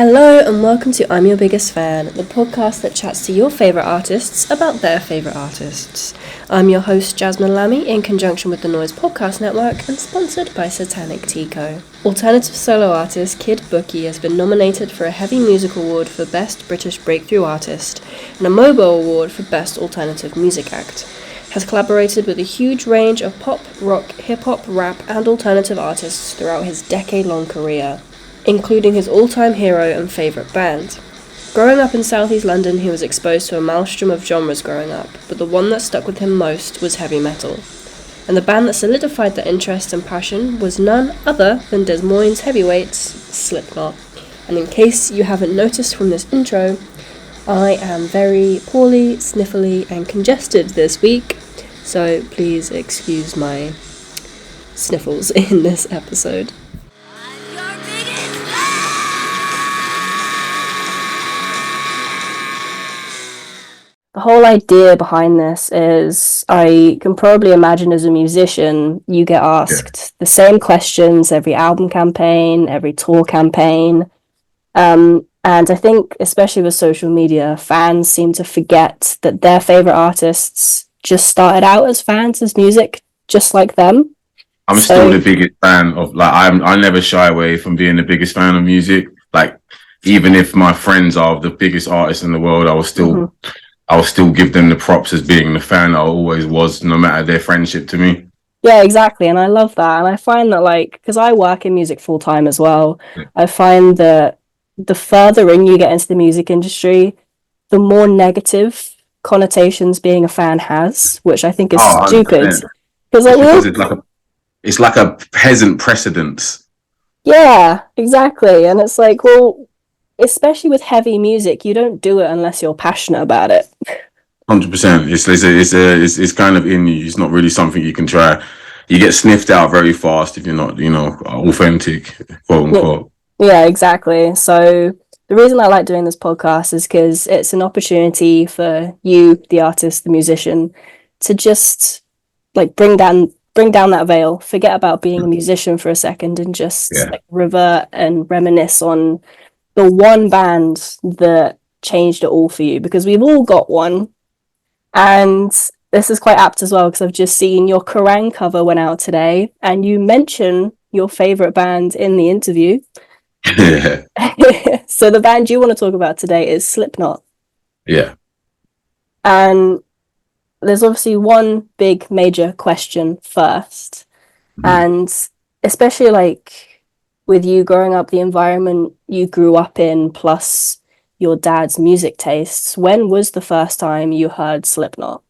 Hello and welcome to I'm Your Biggest Fan, the podcast that chats to your favourite artists about their favourite artists. I'm your host Jazmin L'Amy in conjunction with the Noise Podcast Network and sponsored by Satanic Tico. Alternative solo artist Kid Bookie has been nominated for a Heavy Music Award for Best British Breakthrough Artist and a Mobo Award for Best Alternative Music Act. Has collaborated with a huge range of pop, rock, hip-hop, rap and alternative artists throughout his decade-long career, including his all-time hero and favourite band. Growing up in southeast London, he was exposed to a maelstrom of genres growing up, but the one that stuck with him most was heavy metal. And the band that solidified that interest and passion was none other than Des Moines' heavyweights, Slipknot. And in case you haven't noticed from this intro, I am very poorly, sniffly and congested this week, so please excuse my sniffles in this episode. The whole idea behind this is I can probably imagine as a musician, you get asked the same questions every album campaign, every tour campaign. And I think, especially with social media, fans seem to forget that their favourite artists just started out as fans of music, just like them. I'm still the biggest fan of, I never shy away from being the biggest fan of music. Like, even if my friends are the biggest artists in the world, I will still give them the props as being the fan I always was, no matter their friendship to me. Yeah, exactly. And I love that. And I find that, because I work in music full time as well, I find that the further in you get into the music industry, the more negative connotations being a fan has, which I think is stupid. Because it's like a peasant precedence. Yeah, exactly. And it's like, well, especially with heavy music, you don't do it unless you're passionate about it. 100%. It's kind of in you. It's not really something you can try. You get sniffed out very fast if you're not, authentic, quote unquote. Yeah, exactly. So the reason I like doing this podcast is because it's an opportunity for you, the artist, the musician, to just bring down that veil, forget about being a musician for a second, and just revert and reminisce on the one band that changed it all for you, because we've all got one. And this is quite apt as well, because I've just seen your Kerrang cover went out today, and you mention your favourite band in the interview. Yeah. So the band you want to talk about today is Slipknot. Yeah. And there's obviously one big major question first. Mm-hmm. And especially with you growing up, the environment you grew up in, plus your dad's music tastes, when was the first time you heard Slipknot?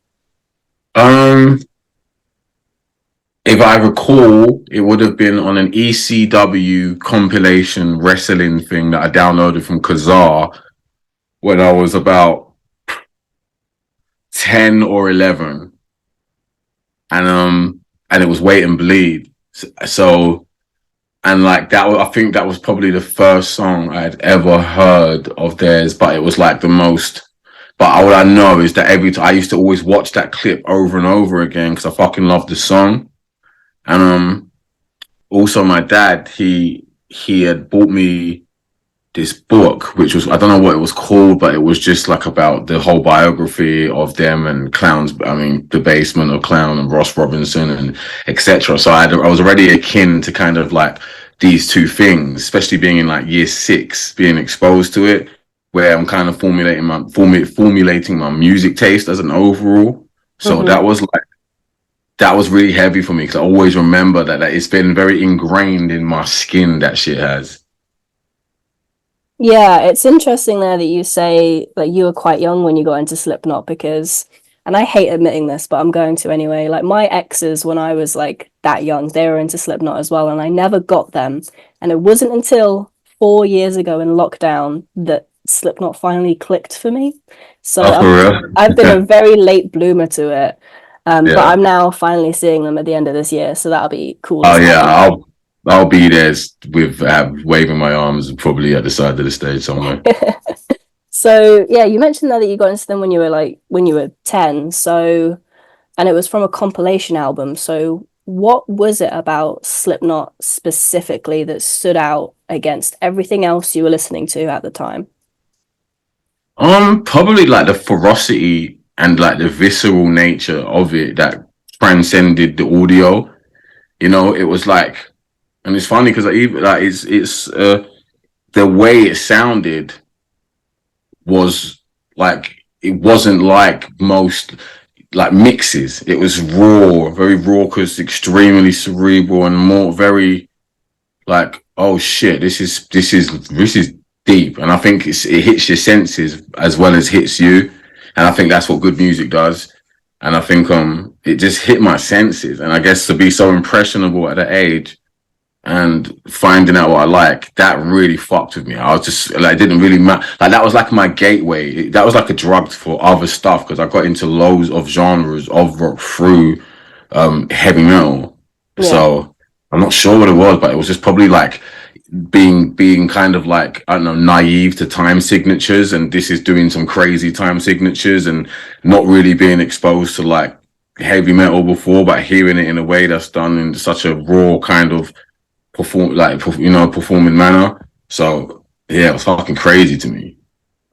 If I recall, it would have been on an ECW compilation wrestling thing that I downloaded from Kazaa when I was about 10 or 11. And it was Wait and Bleed. So, and that, I think that was probably the first song I had ever heard of theirs, but it was the most. But all I know is that every time I used to always watch that clip over and over again because I fucking loved the song. And also my dad, he had bought me this book, which was, I don't know what it was called, but it was just about the whole biography of them and clowns. I mean, the Basement of Clown and Ross Robinson and etc. So I was already akin to kind of these two things, especially being in year 6, being exposed to it, where I'm kind of formulating my music taste as an overall. So that was really heavy for me, because I always remember that it's been very ingrained in my skin, that shit has. Yeah, it's interesting there that you say you were quite young when you got into Slipknot, because, and I hate admitting this, but I'm going to anyway, my exes, when I was that young, they were into Slipknot as well, and I never got them. And it wasn't until 4 years ago in lockdown that Slipknot finally clicked for me. So I've been a very late bloomer to it. But I'm now finally seeing them at the end of this year, so that'll be cool. Oh yeah, I'll be there with waving my arms, probably at the side of the stage somewhere. So yeah, you mentioned that you got into them when you were 10. So, and it was from a compilation album. So what was it about Slipknot specifically that stood out against everything else you were listening to at the time? Probably like the ferocity and like the visceral nature of it that transcended the audio. You know, it was like, and it's funny because even like it's the way it sounded was like it wasn't like most like mixes. It was raw, very raucous, extremely cerebral, and more very like, oh shit, this is deep. And I think it hits your senses as well as hits you. And I think that's what good music does. And I think it just hit my senses. And I guess to be so impressionable at that age and finding out what I like, that really fucked with me. I was just like, it didn't really matter. Like that was like my gateway. That was like a drug for other stuff because I got into loads of genres of rock through heavy metal. Yeah. So I'm not sure what it was, but it was just probably like being kind of like, I don't know, naive to time signatures, and this is doing some crazy time signatures and not really being exposed to like heavy metal before, but hearing it in a way that's done in such a raw kind of performing manner. So yeah, it was fucking crazy to me.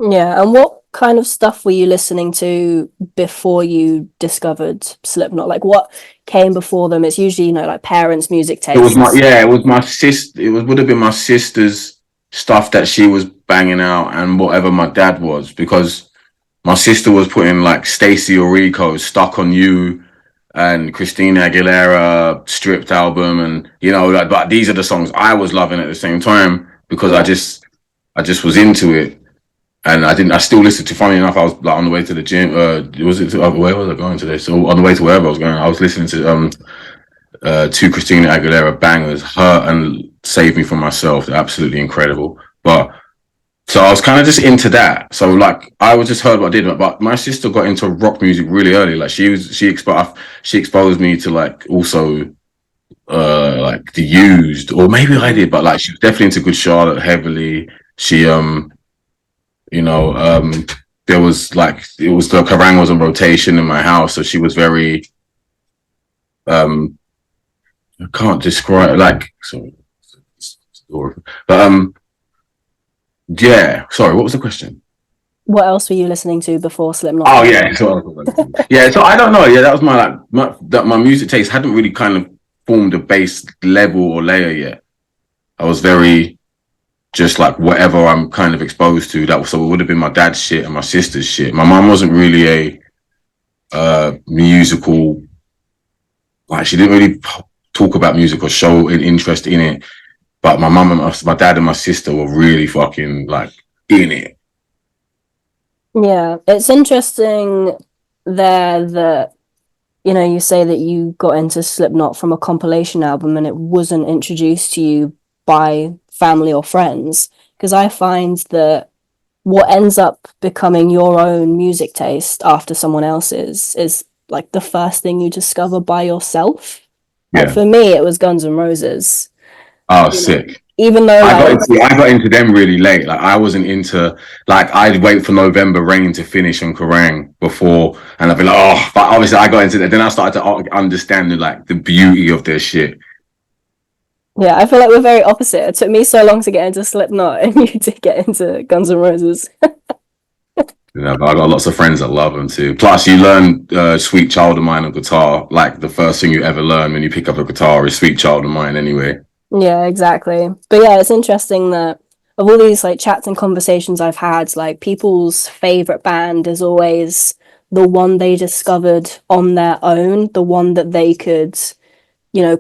Yeah, and what kind of stuff were you listening to before you discovered Slipknot? Like what came before them? It's usually, like parents' music tastes. It was my sister. Would have been my sister's stuff that she was banging out, and whatever my dad was, because my sister was putting like Stacey Orico's "Stuck on You" and Christina Aguilera Stripped album, and like, but these are the songs I was loving at the same time because I just was into it. And I still listened to, funny enough, I was like on the way to the gym. Where was I going today? So on the way to wherever I was going, I was listening to two Christina Aguilera bangers, Her and Save Me From Myself. They're absolutely incredible. But so I was kind of just into that. So like I was just heard what I did, but my sister got into rock music really early. Like she exposed me to like also like The Used, or maybe I did, but like she was definitely into Good Charlotte heavily. She there was like, it was the Kerrang was on rotation in my house, so she was very I can't describe, like, sorry, but yeah, sorry, what was the question? What else were you listening to before Slipknot? Oh yeah, yeah, so I don't know, yeah, that was my music taste hadn't really kind of formed a base level or layer yet. I was very just like whatever I'm kind of exposed to. So it would have been my dad's shit and my sister's shit. My mom wasn't really a musical, like she didn't really talk about music or show an interest in it. But my dad and my sister were really fucking like in it. Yeah, it's interesting there that you say that you got into Slipknot from a compilation album and it wasn't introduced to you by family or friends, because I find that what ends up becoming your own music taste after someone else's is like the first thing you discover by yourself. Like for me, it was Guns N' Roses. Oh, sick. Even though I got into them really late. Like I wasn't into, like I'd wait for November Rain to finish on Kerrang before, and I'd be like, oh, but obviously I got into that. Then I started to understand like the beauty of their shit. Yeah, I feel like we're very opposite. It took me so long to get into Slipknot, and you did get into Guns N' Roses. But I got lots of friends that love them too. Plus, you learn "Sweet Child of Mine" on guitar. Like the first thing you ever learn when you pick up a guitar is "Sweet Child of Mine." Anyway. Yeah, exactly. But yeah, it's interesting that of all these like chats and conversations I've had, like people's favorite band is always the one they discovered on their own, the one that they could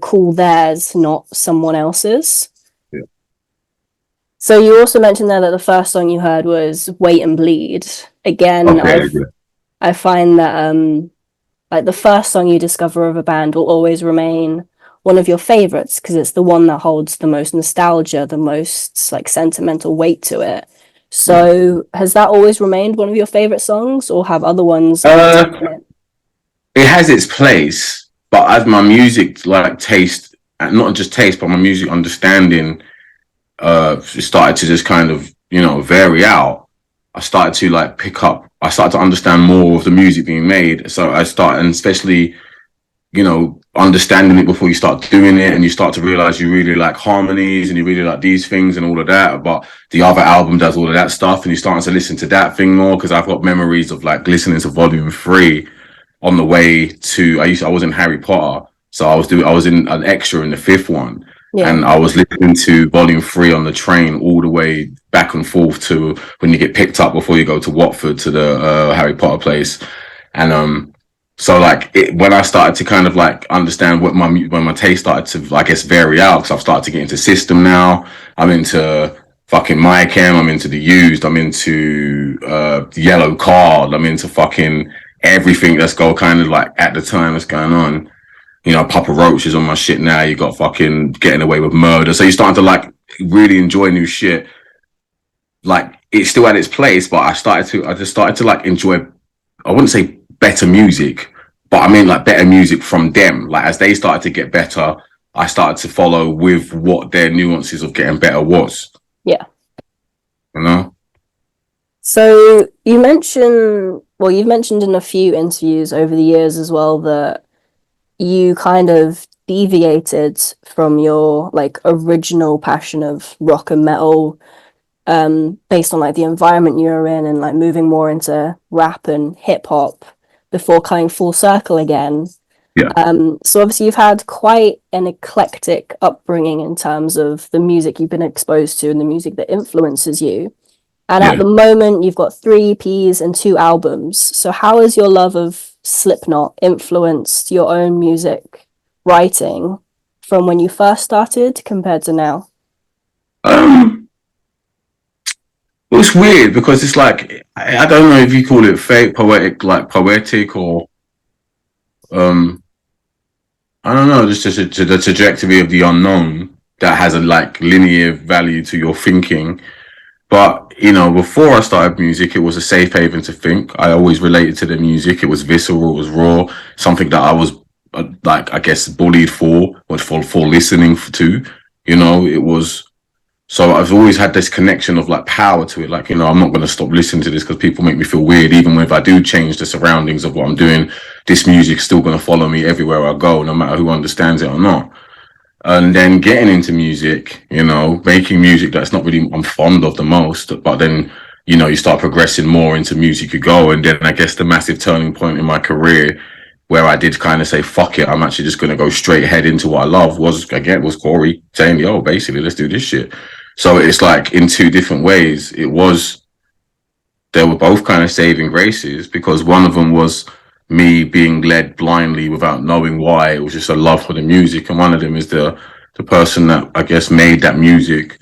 call theirs, not someone else's. Yeah. So you also mentioned there that the first song you heard was Wait and Bleed. Again, okay, I find that like the first song you discover of a band will always remain one of your favorites because it's the one that holds the most nostalgia, the most like sentimental weight to it. So has that always remained one of your favorite songs, or have other ones? It has its place, but as my music like taste, not just taste, but my music understanding started to just kind of vary out. I started to like I started to understand more of the music being made. So I started, and especially understanding it before you start doing it, and you start to realize you really like harmonies and you really like these things and all of that, but the other album does all of that stuff, and you're starting to listen to that thing more, because I've got memories of like listening to Volume 3 on the way to, I was in Harry Potter, so I was in an extra in the fifth one, and I was listening to Volume 3 on the train all the way back and forth to when you get picked up before you go to Watford to the Harry Potter place. And so like when I started to kind of like understand when my taste started to, I guess, vary out, because I've started to get into System now. I'm into fucking My Chem, I'm into The Used, I'm into Yellow Card, I'm into fucking everything that's go kind of like at the time that's going on. You know, Papa Roach is on my shit now. You got fucking Getting Away with Murder. So you're starting to like really enjoy new shit. Like it's still at its place, but I just started to like enjoy, I wouldn't say better music, but I mean like better music from them. Like as they started to get better, I started to follow with what their nuances of getting better was. Yeah. You know? So you've mentioned in a few interviews over the years as well that you kind of deviated from your like original passion of rock and metal, based on like the environment you were in, and like moving more into rap and hip hop before coming full circle again. Yeah. So obviously you've had quite an eclectic upbringing in terms of the music you've been exposed to and the music that influences you. And at the moment, you've got 3 EPs and 2 albums. So how has your love of Slipknot influenced your own music writing from when you first started compared to now? It's weird because it's like, I don't know if you call it fake, poetic, like poetic, or I don't know, just the trajectory of the unknown that has a like linear value to your thinking. But, you know, before I started music, it was a safe haven to think. I always related to the music. It was visceral, it was raw, something that I was, like, I guess, bullied for listening to. You know, it was, so I've always had this connection of like power to it. Like, you know, I'm not going to stop listening to this because people make me feel weird. Even if I do change the surroundings of what I'm doing, this music's still going to follow me everywhere I go, no matter who understands it or not. And then getting into music, you know, making music that's not really I'm fond of the most, but then, you know, you start progressing more into music you go. And then I guess the massive turning point in my career where I did kind of say, fuck it, I'm actually just going to go straight ahead into what I love was Corey saying, yo, basically, let's do this shit. So it's like in 2 different ways. They were both kind of saving graces, because one of them was me being led blindly without knowing why. It was just a love for the music. And one of them is the person that I guess made that music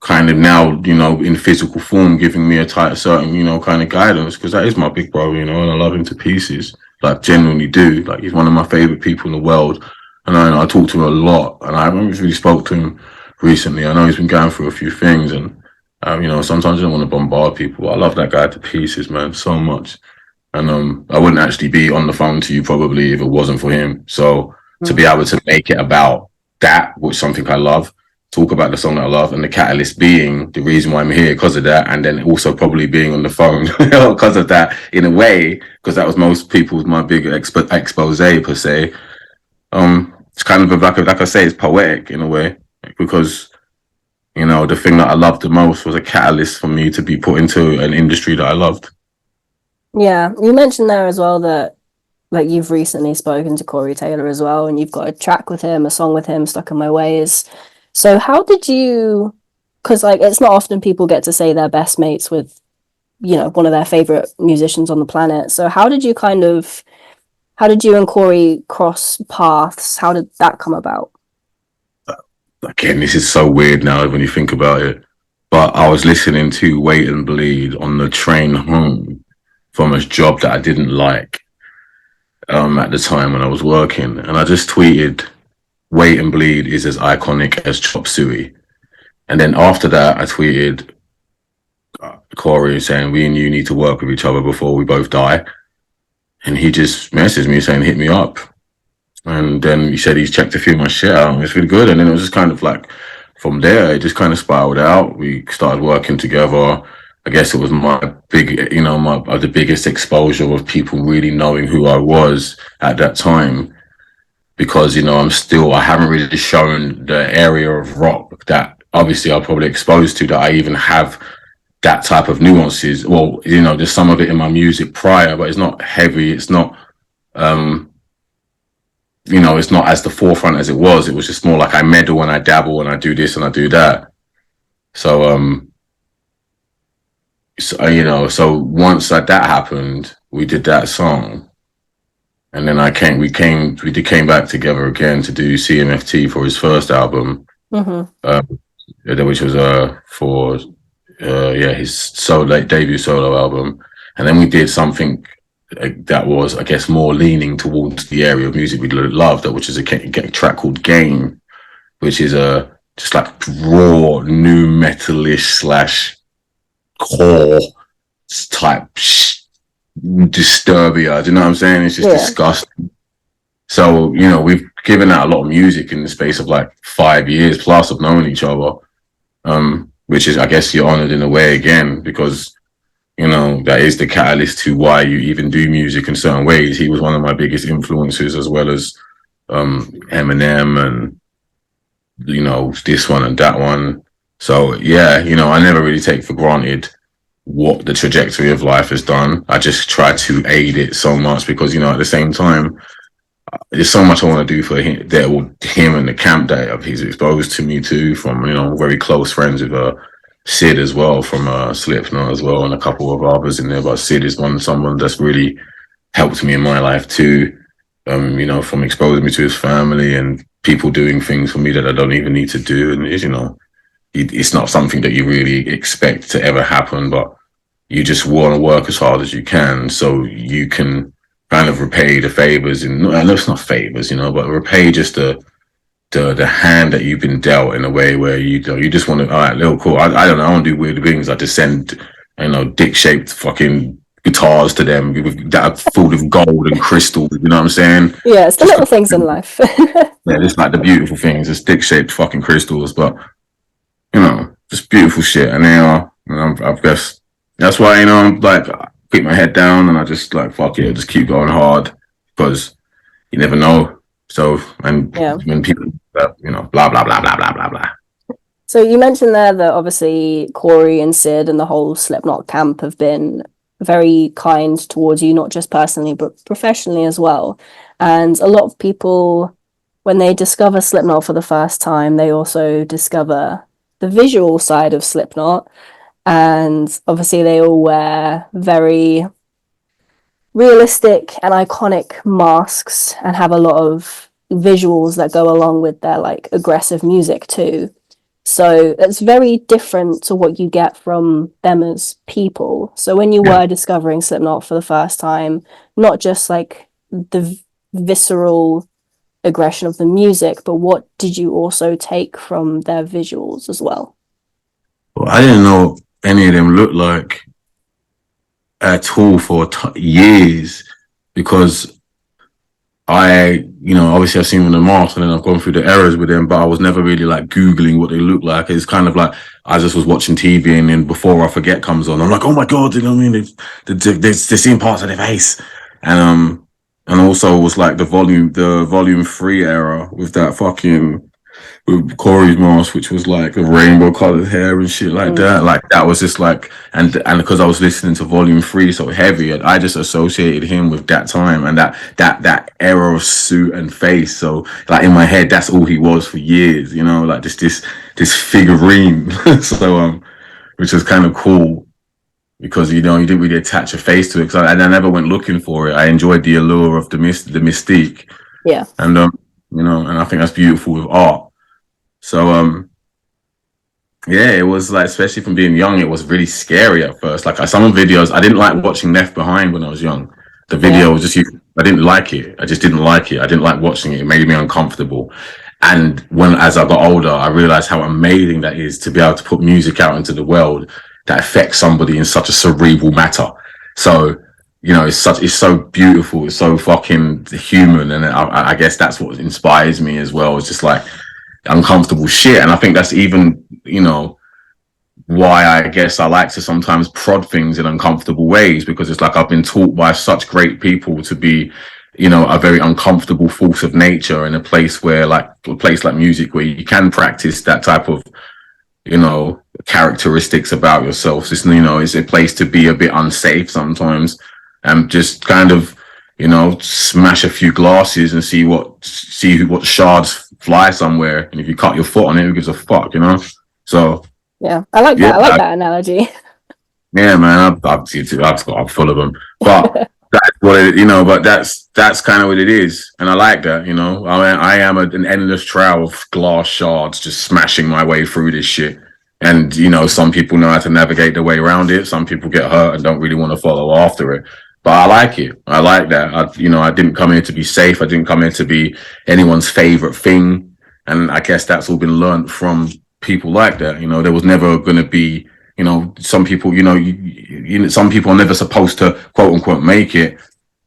kind of now, you know, in physical form, giving me a certain, you know, kind of guidance, because that is my big bro, you know, and I love him to pieces. Like, genuinely do. Like, he's one of my favorite people in the world. And I talk to him a lot. And I haven't really spoke to him recently. I know he's been going through a few things, and, you know, sometimes I don't want to bombard people. I love that guy to pieces, man, so much. And I wouldn't actually be on the phone to you probably if it wasn't for him. So to be able to make it about that, which is something I love, talk about the song that I love, and the catalyst being the reason why I'm here because of that, and then also probably being on the phone because of that, in a way, because that was most people's my big expose per se. It's kind of like I say, it's poetic in a way, because, you know, the thing that I loved the most was a catalyst for me to be put into an industry that I loved. Yeah, you mentioned there as well that like you've recently spoken to Corey Taylor as well, and you've got a track with him, a song with him, Stuck in My Ways. So how did you, because like it's not often people get to say they're best mates with, you know, one of their favorite musicians on the planet. So how did you and Corey cross paths? How did that come about? Again, this is so weird now when you think about it, but I was listening to Wait and Bleed on the train home from a job that I didn't like at the time when I was working, and I just tweeted, Wait and Bleed is as iconic as Chop Suey. And then after that, I tweeted Corey saying, we and you need to work with each other before we both die. And he just messaged me saying, hit me up. And then he said he's checked a few of my shit out, and it's really good. And then it was just kind of like, from there, it just kind of spiraled out. We started working together. I guess it was my big, you know, the biggest exposure of people really knowing who I was at that time. because, you know, I haven't really shown the area of rock that obviously I'm probably exposed to, that I even have that type of nuances. Well, you know, there's some of it in my music prior, but it's not heavy. It's not, you know, it's not as the forefront as it was. It was just more like I meddle and I dabble and I do this and I do that. So, you know, so once that happened, we did that song. And then we came back together again to do CMFT for his first album, which was for his debut solo album. And then we did something that was, I guess, more leaning towards the area of music we loved, which is a track called Game, which is just like raw new metalish / core type Disturbia. Do you know what I'm saying? It's just disgusting. So, you know, we've given out a lot of music in the space of like 5 years plus of knowing each other, which is, I guess, you're honored in a way again, because, you know, that is the catalyst to why you even do music in certain ways. He was one of my biggest influences, as well as Eminem and, you know, this one and that one. So, yeah, you know, I never really take for granted what the trajectory of life has done. I just try to aid it so much because, you know, at the same time, there's so much I want to do for him and the camp that he's exposed to me to, from, you know, very close friends with Sid as well, from Slipknot as well, and a couple of others in there. But Sid is someone that's really helped me in my life too, you know, from exposing me to his family and people doing things for me that I don't even need to do. And, you know, it's not something that you really expect to ever happen, but you just want to work as hard as you can so you can kind of repay the favors, and I know it's not favors, you know, but repay just the hand that you've been dealt, in a way where you just want to, all right, little cool. I don't know, I want to do weird things. I just send, you know, dick-shaped fucking guitars to them that are full of gold and crystal. You know what I'm saying? Yeah, it's the little things in life. Yeah, it's like the beautiful things. It's dick-shaped fucking crystals, but, you know, just beautiful shit. And I guess that's why, you know, I'm like, I keep my head down and I just like, fuck it, just keep going hard, because you never know. So, and when people, you know, blah, blah, blah, blah, blah, blah, blah. So you mentioned there that obviously Corey and Sid and the whole Slipknot camp have been very kind towards you, not just personally, but professionally as well. And a lot of people, when they discover Slipknot for the first time, they also discover the visual side of Slipknot. And obviously they all wear very realistic and iconic masks and have a lot of visuals that go along with their like aggressive music too. So it's very different to what you get from them as people. So when you were discovering Slipknot for the first time, not just like the visceral aggression of the music, but what did you also take from their visuals as well? Well, I didn't know any of them looked like at all for years, because you know, obviously I've seen them in the mask and then I've gone through the eras with them, but I was never really like Googling what they look like. It's kind of like I just was watching TV, and then Before I Forget comes on, I'm like, oh my God, you know what I mean? They're seeing parts of their face. And also was like the volume 3 era with that fucking, with Corey's mask, which was like a rainbow colored hair and shit like that. Like that was just like, and because I was listening to volume 3 so heavy, I just associated him with that time and that era of suit and face. So like in my head, that's all he was for years, you know, like this figurine. So which was kind of cool, because, you know, you didn't really attach a face to it. Cause I never went looking for it. I enjoyed the allure of the mystique. Yeah. And you know, and I think that's beautiful with art. So, yeah, it was like, especially from being young, it was really scary at first. Like some videos, I didn't like watching Left Behind when I was young. The video was just, I didn't like it. I just didn't like it. I didn't like watching it. It made me uncomfortable. And as I got older, I realized how amazing that is, to be able to put music out into the world that affects somebody in such a cerebral matter. So, you know, it's so beautiful. It's so fucking human. And I guess that's what inspires me as well. It's just like uncomfortable shit. And I think that's even, you know, why I guess I like to sometimes prod things in uncomfortable ways, because it's like I've been taught by such great people to be a very uncomfortable force of nature in a place like music, where you can practice that type of, characteristics about yourself. It's a place to be a bit unsafe sometimes, and just kind of, smash a few glasses and see what shards fly somewhere. And if you cut your foot on it, who gives a fuck, So yeah, I like that. I like that analogy. Yeah, man, I'm full of them, but that's what But that's kind of what it is, and I like that. I am an endless trail of glass shards, just smashing my way through this shit. And some people know how to navigate their way around it. Some people get hurt and don't really want to follow after it. But I like it. I like that. I didn't come here to be safe. I didn't come here to be anyone's favorite thing. And I guess that's all been learned from people like that. There was never going to be. Some people, some people are never supposed to quote unquote make it.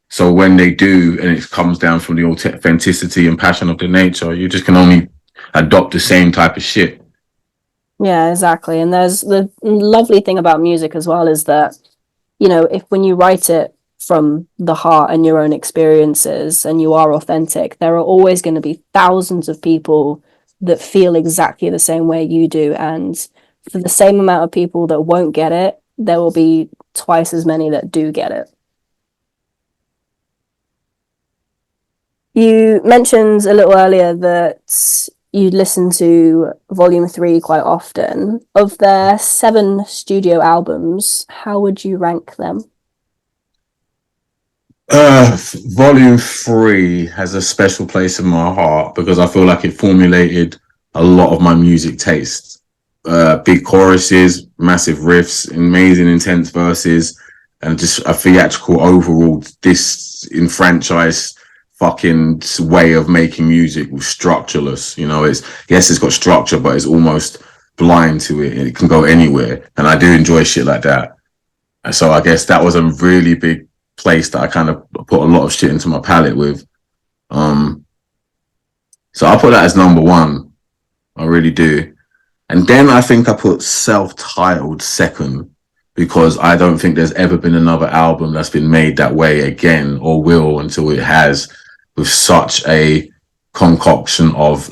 So when they do, and it comes down from the authenticity and passion of the nature, you just can only adopt the same type of shit. Yeah, exactly. And there's the lovely thing about music as well is that, if when you write it from the heart and your own experiences and you are authentic, there are always going to be thousands of people that feel exactly the same way you do. And for the same amount of people that won't get it, there will be twice as many that do get it. You mentioned a little earlier that you listen to Volume 3 quite often. Of their 7 studio albums, how would you rank them? Volume 3 has a special place in my heart because I feel like it formulated a lot of my music tastes. Big choruses, massive riffs, amazing intense verses, and just a theatrical overall disenfranchised fucking way of making music was structureless. It's got structure, but it's almost blind to it. It can go anywhere, and I do enjoy shit like that. And so I guess that was a really big place that I kind of put a lot of shit into my palette with. So I put that as number 1. I really do. And then I think I put Self-Titled second, because I don't think there's ever been another album that's been made that way again, or will until it has, with such a concoction of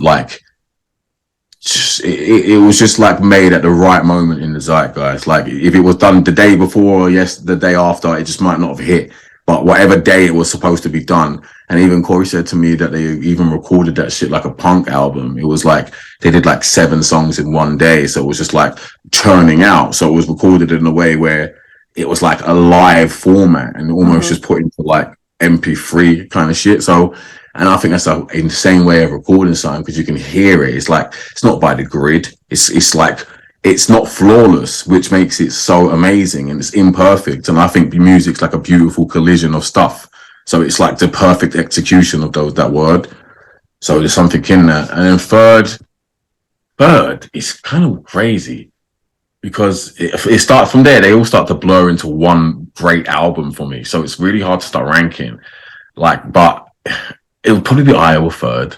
it was just like made at the right moment in the zeitgeist. Like if it was done the day before or the day after, it just might not have hit. But whatever day it was supposed to be done. And even Corey said to me that they even recorded that shit like a punk album. It was like they did like 7 songs in one day. So it was just like churning out. So it was recorded in a way where it was like a live format and almost just put into like MP3 kind of shit. So, and I think that's an insane way of recording something because you can hear it. It's like, it's not by the grid. It's like, it's not flawless, which makes it so amazing, and it's imperfect. And I think the music's like a beautiful collision of stuff. So it's like the perfect execution of that word. So there's something in that. And then third, it's kind of crazy because it starts from there. They all start to blur into one great album for me. So it's really hard to start ranking. But it would probably be Iowa third.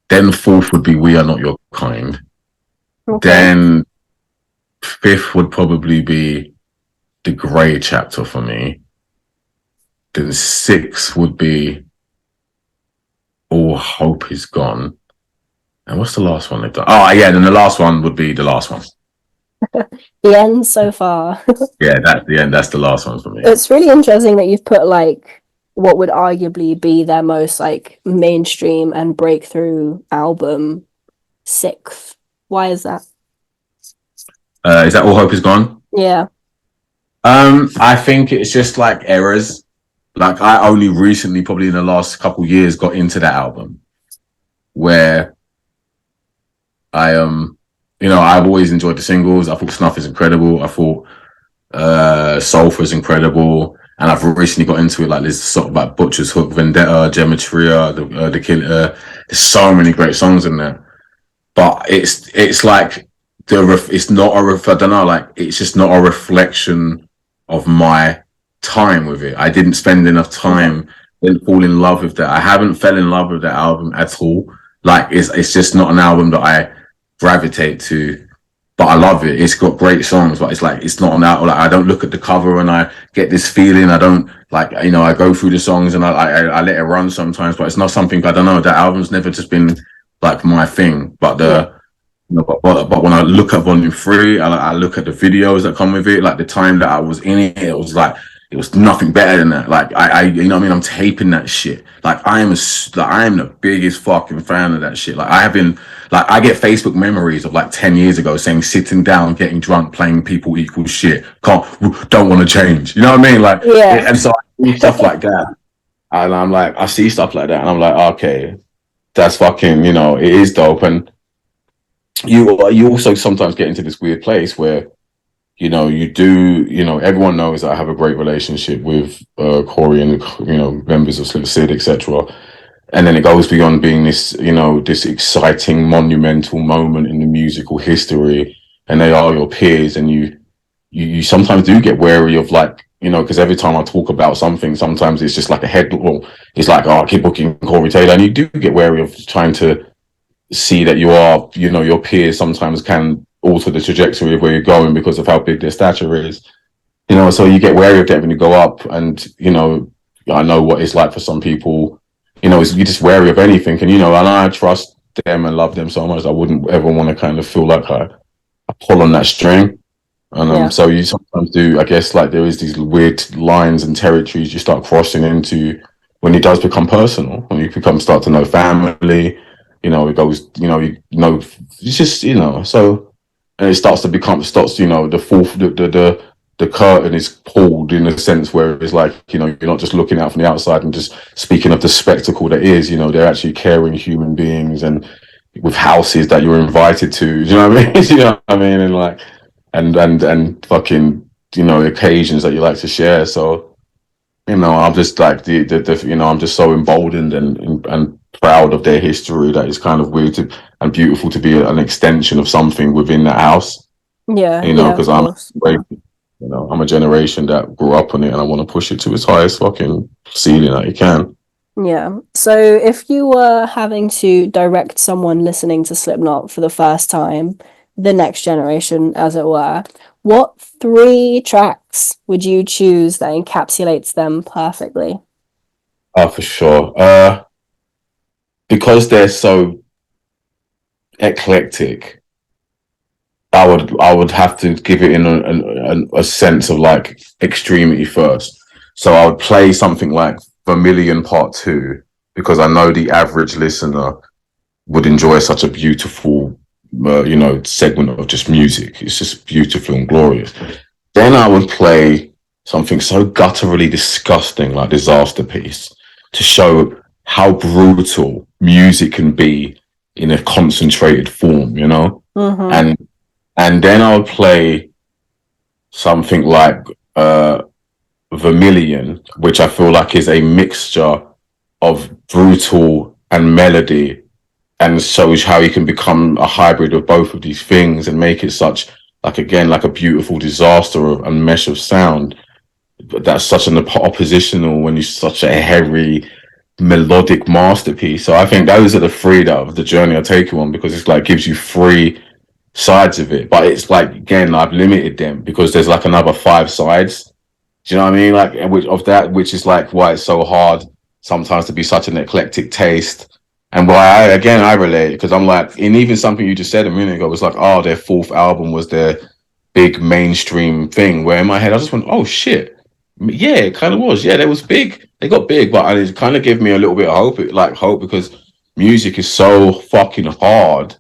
Then 4th would be We Are Not Your Kind. Okay. Then 5th would probably be The Grey Chapter for me. Then 6th would be All Hope Is Gone. And what's the last one they've done? Oh, yeah, then the last one would be the last one. The end so far. Yeah, that's the end. That's the last one for me. It's really interesting that you've put like what would arguably be their most like mainstream and breakthrough album 6th. Why is that? Is that All Hope Is Gone? Yeah. I think it's just like errors. Like I only recently, probably in the last couple of years, got into that album where I've always enjoyed the singles. I thought Snuff is incredible. I thought Sulphur is incredible. And I've recently got into it, like there's sort of like Butcher's Hook, Vendetta, Gematria, the Killer. There's so many great songs in there. But it's like it's not I don't know, like it's just not a reflection of my time with it. I didn't spend enough time, didn't fall in love with that. I haven't fell in love with that album at all. Like it's just not an album that I gravitate to but I love it. It's got great songs, but it's like, it's not an out. Like, I don't look at the cover and I get this feeling. I don't like, I go through the songs and I let it run sometimes, but it's not something, I don't know. That album's never just been like my thing. But but when I look at Volume 3, I look at the videos that come with it. Like the time that I was in it, it was like, it was nothing better than that. Like you know what I mean? I'm taping that shit. Like I am the biggest fucking fan of that shit. Like I have been, like I get Facebook memories of like 10 years ago saying sitting down, getting drunk, playing People Equal Shit. Don't want to change. You know what I mean? Like, and so I see stuff like that. And I'm like, I see stuff like that and I'm like, okay, that's fucking, it is dope. And you also sometimes get into this weird place where, everyone knows that I have a great relationship with Corey and, members of Slipknot, etc. And then it goes beyond being this, this exciting, monumental moment in the musical history. And they are your peers. And you sometimes do get wary of like, because every time I talk about something, sometimes it's just like a head, well, it's like, oh, Kid Bookie and Corey Taylor. And you do get wary of trying to see that you are, your peers sometimes can alter the trajectory of where you're going because of how big their stature is. So you get wary of that when you go up. And, I know what it's like for some people, you're just wary of anything. And, and I trust them and love them so much. I wouldn't ever want to kind of feel like I pull on that string. And so you sometimes do, I guess, like there is these weird lines and territories you start crossing into when it does become personal, when you start to know family, it goes, it's just, so, and it starts, the curtain is pulled in a sense where it's like, you're not just looking out from the outside and just speaking of the spectacle that is, they're actually caring human beings and with houses that you're invited to, do you know what I mean? You know what I mean? And like, and fucking, occasions that you like to share. So, I'm just like I'm just so emboldened and proud of their history that it's kind of weird and beautiful to be an extension of something within that house. Yeah, because I'm a generation that grew up on it and I want to push it to its highest fucking ceiling that you can. Yeah. So if you were having to direct someone listening to Slipknot for the first time, the next generation, as it were, what 3 tracks would you choose that encapsulates them perfectly? Oh, for sure. Because they're so eclectic, I would have to give it in a sense of like extremity first. So I would play something like Vermilion Part 2 because I know the average listener would enjoy such a beautiful, segment of just music. It's just beautiful and glorious. Then I would play something so gutturally disgusting like Disaster Piece to show how brutal music can be in a concentrated form, Mm-hmm. and then I would play something like Vermilion, which I feel like is a mixture of brutal and melody, and shows how you can become a hybrid of both of these things and make it such, like, again, like a beautiful disaster and mesh of sound. But that's such an oppositional when you're such a heavy melodic masterpiece. So I think those are the 3 that of the journey I take you on, because it's like gives you 3 sides of it. But it's like, again, I've limited them because there's like another 5 sides. Do you know what I mean? Like, which is like why it's so hard sometimes to be such an eclectic taste. And why I relate, because I'm like, in even something you just said a minute ago was like, oh, their 4th album was their big mainstream thing, where in my head I just went, oh shit, yeah, it kind of was. Yeah, they was big. They got big, but it kind of gave me a little bit of hope because music is so fucking hard.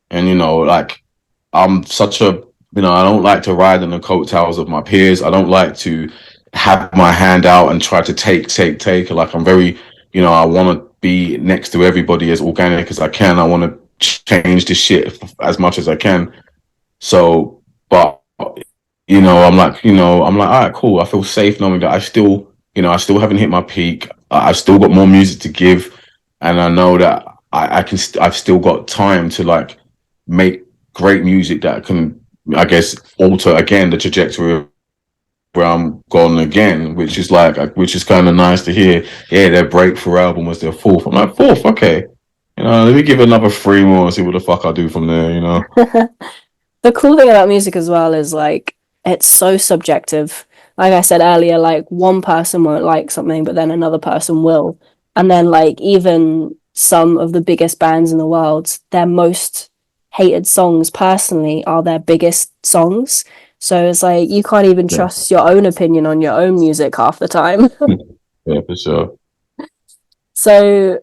And, like, I'm such a, I don't like to ride on the coattails of my peers. I don't like to have my hand out and try to take. Like, I'm very, I want to be next to everybody as organic as I can. I want to change this shit as much as I can. So, but, I'm like, all right, cool. I feel safe knowing that I still haven't hit my peak. I've still got more music to give. And I know that I've still got time to like make great music that can, I guess, alter again the trajectory of where I'm gone again, which is kind of nice to hear. Yeah, their breakthrough album was their 4th. I'm like, 4th, okay. Let me give another 3 more and see what the fuck I do from there. The cool thing about music as well is like it's so subjective. Like I said earlier, like one person won't like something, but then another person will. And then like even some of the biggest bands in the world, their most hated songs personally are their biggest songs. So it's like you can't even Yeah, trust your own opinion on your own music half the time. yeah, for sure. So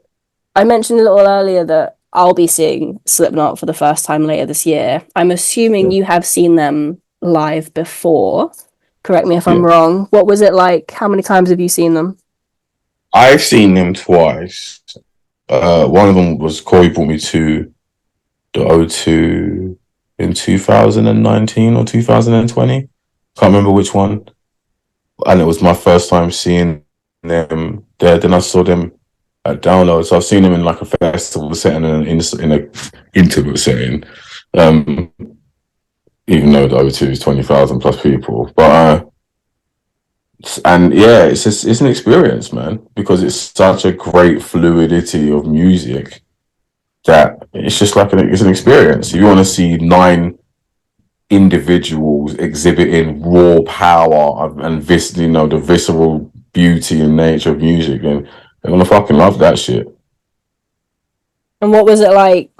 I mentioned a little earlier that I'll be seeing Slipknot for the first time later this year. I'm assuming Yeah, you have seen them live before. Correct me if I'm yeah. wrong. What was it like? How many times have you seen them? I've seen them twice. One of them was Corey brought me to the O2 in 2019 or 2020. Can't remember which one. And it was my first time seeing them there. Then I saw them at Download. So I've seen them in like a festival setting and in a intimate setting. Um, even though the O2 is 20,000 plus people. But and yeah, it's just it's an experience, man, because it's such a great fluidity of music that it's just like it's an experience. If you want to see 9 individuals exhibiting raw power and this, the visceral beauty and nature of music, and they're gonna fucking love that shit. And what was it like,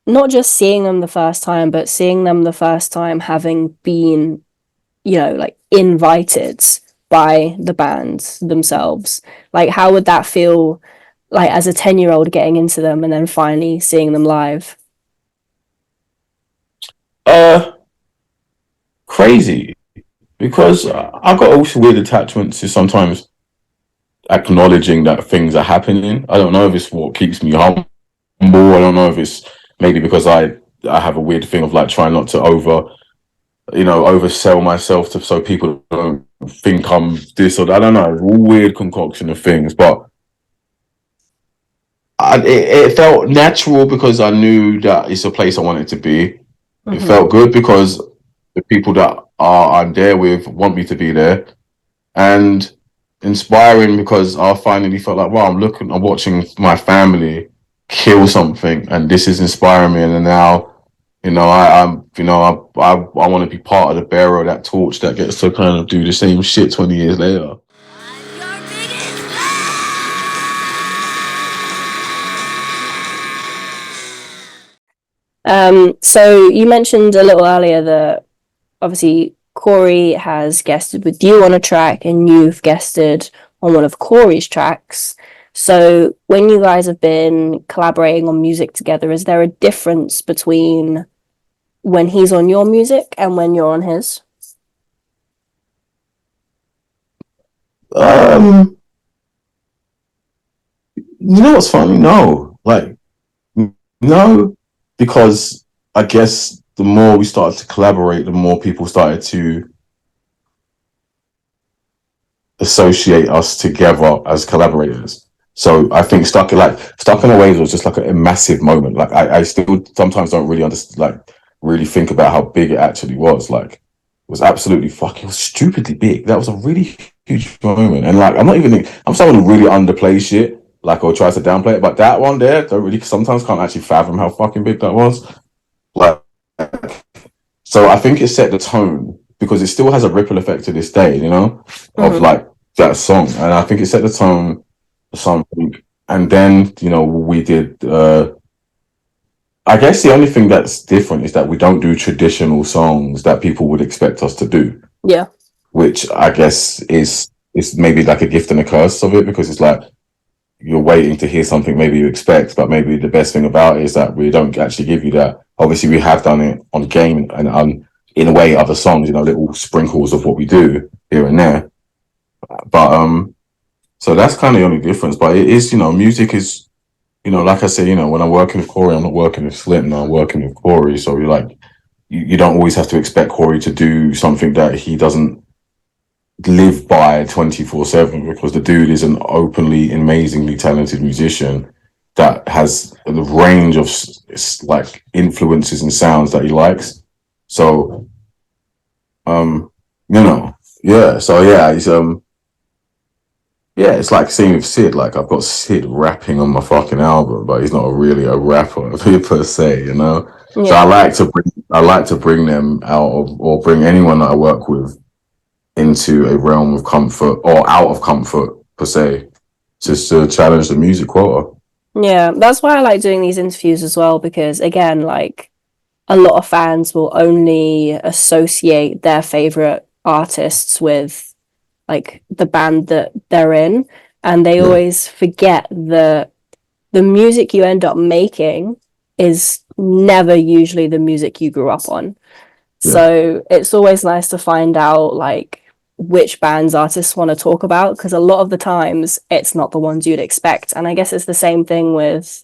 not just seeing them the first time, but seeing them the first time having been, like invited by the band themselves? Like, how would that feel, like, as a 10-year-old getting into them and then finally seeing them live? Uh, Crazy because I've got also weird attachments to sometimes acknowledging that things are happening. I don't know if it's what keeps me humble. I don't know if it's maybe because I have a weird thing of like trying not to oversell myself to so people don't think I'm this or that. I don't know, weird concoction of things, but it felt natural because I knew that it's a place I wanted to be. It Mm-hmm. felt good because the people that I'm there with want me to be there, and inspiring because I finally felt like, wow, I'm watching my family kill something, and this is inspiring me. And then now, I want to be part of the bearer of that torch that gets to kind of do the same shit 20 years later. So you mentioned a little earlier that obviously Corey has guested with you on a track and you've guested on one of Corey's tracks. So when you guys have been collaborating on music together, is there a difference between when he's on your music and when you're on his? You know what's funny? No, like no, because I guess the more we started to collaborate, the more people started to associate us together as collaborators. So I think Stuck in a Waves was just like a massive moment. Like I still sometimes don't really understand, like really think about how big it actually was. Like it was absolutely fucking, it was stupidly big. That was a really huge moment. And like I'm someone who really underplays shit, like or tries to downplay it. But that one there, don't really sometimes can't actually fathom how fucking big that was. Like so I think it set the tone because it still has a ripple effect to this day, of Mm-hmm. like that song. And I think it set the tone for something. And then, we did I guess the only thing that's different is that we don't do traditional songs that people would expect us to do, Yeah. which I guess is maybe like a gift and a curse of it because it's like you're waiting to hear something maybe you expect, but maybe the best thing about it is that we don't actually give you that. Obviously, we have done it on game and on in a way other songs, little sprinkles of what we do here and there. But so that's kind of the only difference. But it is, music is, like I said, when I'm working with Corey, I'm not working with Slipknot, I'm working with Corey. So you're like, you don't always have to expect Corey to do something that he doesn't live by 24/7 because the dude is an openly amazingly talented musician that has the range of like influences and sounds that he likes. So yeah, so yeah, he's yeah, it's like seeing with Sid. Like I've got Sid rapping on my fucking album, but he's not really a rapper per se. So Yeah. I like to bring them out of, or bring anyone that I work with into a realm of comfort or out of comfort per se, just to challenge the music quota. Yeah, that's why I like doing these interviews as well, because again, like a lot of fans will only associate their favorite artists with like the band that they're in, and they Yeah, always forget that the music you end up making is never usually the music you grew up on. yeah, So it's always nice to find out like which bands artists want to talk about, because a lot of the times it's not the ones you'd expect. And I guess it's the same thing with,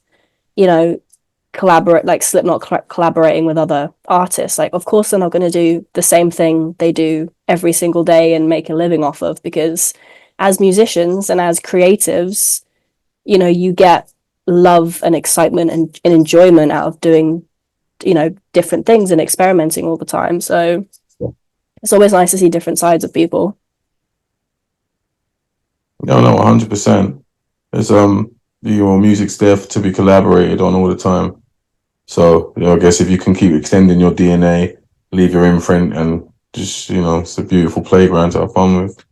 you know, collaborate like Slipknot collaborating with other artists. Like, of course, they're not going to do the same thing they do every single day and make a living off of, because as musicians and as creatives, you get love and excitement and enjoyment out of doing, different things and experimenting all the time. So yeah. it's always nice to see different sides of people. No, 100%. There's music's there to be collaborated on all the time. So I guess if you can keep extending your DNA, leave your imprint, and just it's a beautiful playground to have fun with.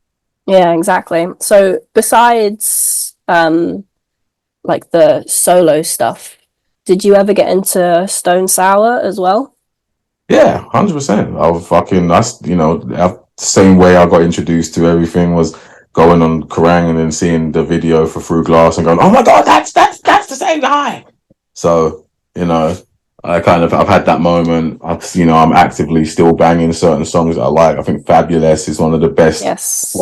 Yeah, exactly. So besides like the solo stuff, did you ever get into Stone Sour as well? Yeah, 100%. The same way I got introduced to everything was going on Kerrang and then seeing the video for Through Glass and going, oh my god, that's the same guy. So I've had that moment. I'm actively still banging certain songs that I like. I think Fabulous is one of the best Yes.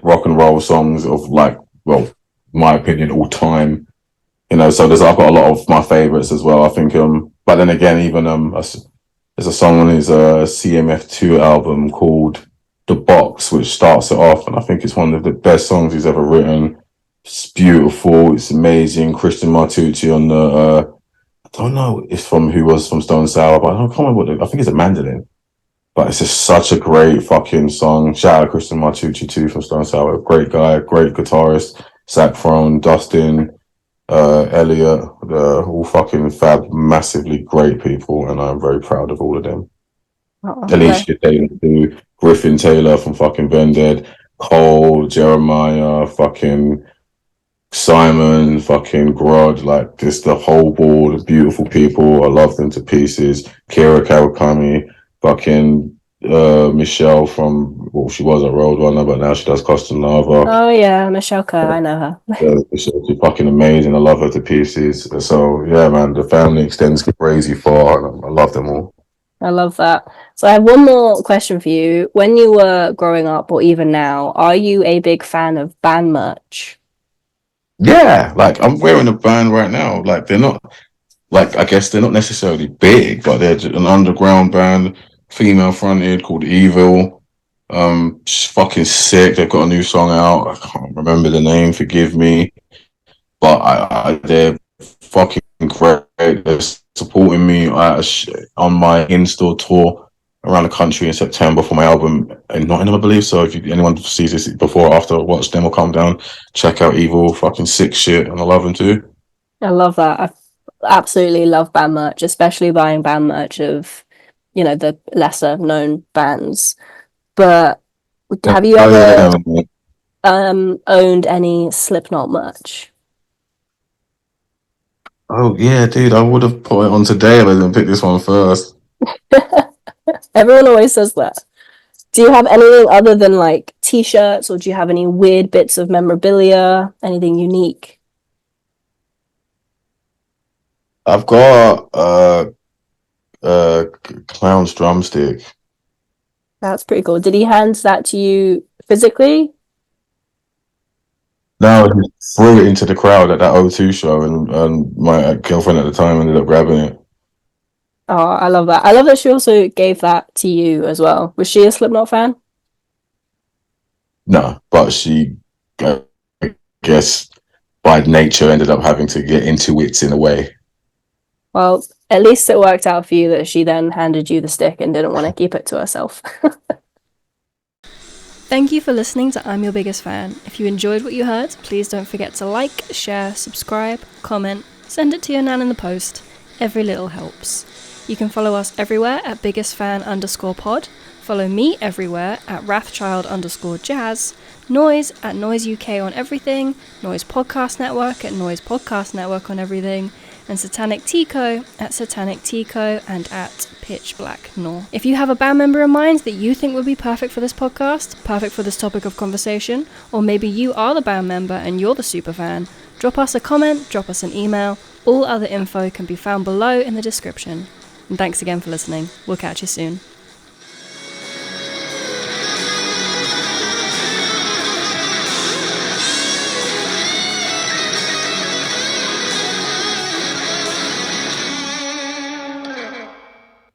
rock and roll songs of my opinion, all time. So I've got a lot of my favorites as well. I think but then again, even there's a song on his CMF2 album called The Box, which starts it off, and I think it's one of the best songs he's ever written. It's beautiful, it's amazing. Christian Martucci on the I don't know if who was from Stone Sour, but I can't remember I think it's a mandolin. But it's just such a great fucking song. Shout out to Christian Martucci too from Stone Sour. Great guy, great guitarist. Zach Frone, Dustin, Elliot, all fucking fab, massively great people, and I'm very proud of all of them. Oh, okay. Alicia Taylor, too, Griffin Taylor from fucking Vended, Cole, Jeremiah, fucking Simon, fucking Grod, like just the whole board of beautiful people. I love them to pieces. Kira Kawakami, fucking Michelle from, well, she was a Roadrunner, but now she does Costa Nava. Oh yeah, Michelle Kerr, I know her. She's fucking amazing. I love her to pieces. So yeah, man, the family extends crazy far, and I love them all. I love that. So I have one more question for you. When you were growing up, or even now, are you a big fan of band merch? Yeah, like I'm wearing a band right now. Like they're not, like I guess they're not necessarily big, but they're just an underground band, female fronted, called Evil. Just fucking sick. They've got a new song out. I can't remember the name. Forgive me, but they're fucking great. They're supporting me on my in-store tour around the country in September for my album in Nottingham, I believe. So if anyone sees this before or after, watch them or come down, check out Evil. Fucking sick shit, and I love them too. I love that. I absolutely love band merch, especially buying band merch of, the lesser known bands. But have you Oh ever yeah, man. owned any Slipknot merch? Oh yeah, dude. I would have put it on today if I didn't pick this one first. Everyone always says that. Do you have anything other than like t-shirts, or do you have any weird bits of memorabilia, anything unique? I've got clown's drumstick. That's pretty cool. Did he hand that to you physically? No, he threw it into the crowd at that O2 show, and my girlfriend at the time ended up grabbing it. Oh, I love that. I love that she also gave that to you as well. Was she a Slipknot fan? No, but she, I guess, by nature, ended up having to get into it in a way. Well, at least it worked out for you that she then handed you the stick and didn't want to keep it to herself. Thank you for listening to I'm Your Biggest Fan. If you enjoyed what you heard, please don't forget to like, share, subscribe, comment, send it to your nan in the post. Every little helps. You can follow us everywhere at biggestfan_pod. Follow me everywhere at Wrathchild_jazz. Noise at Noise UK on everything. Noise Podcast Network at Noise Podcast Network on everything. And Satanic Tico at Satanic Tico and at Pitch Black Nor. If you have a band member in mind that you think would be perfect for this podcast, perfect for this topic of conversation, or maybe you are the band member and you're the super fan, drop us a comment, drop us an email. All other info can be found below in the description. And thanks again for listening. We'll catch you soon.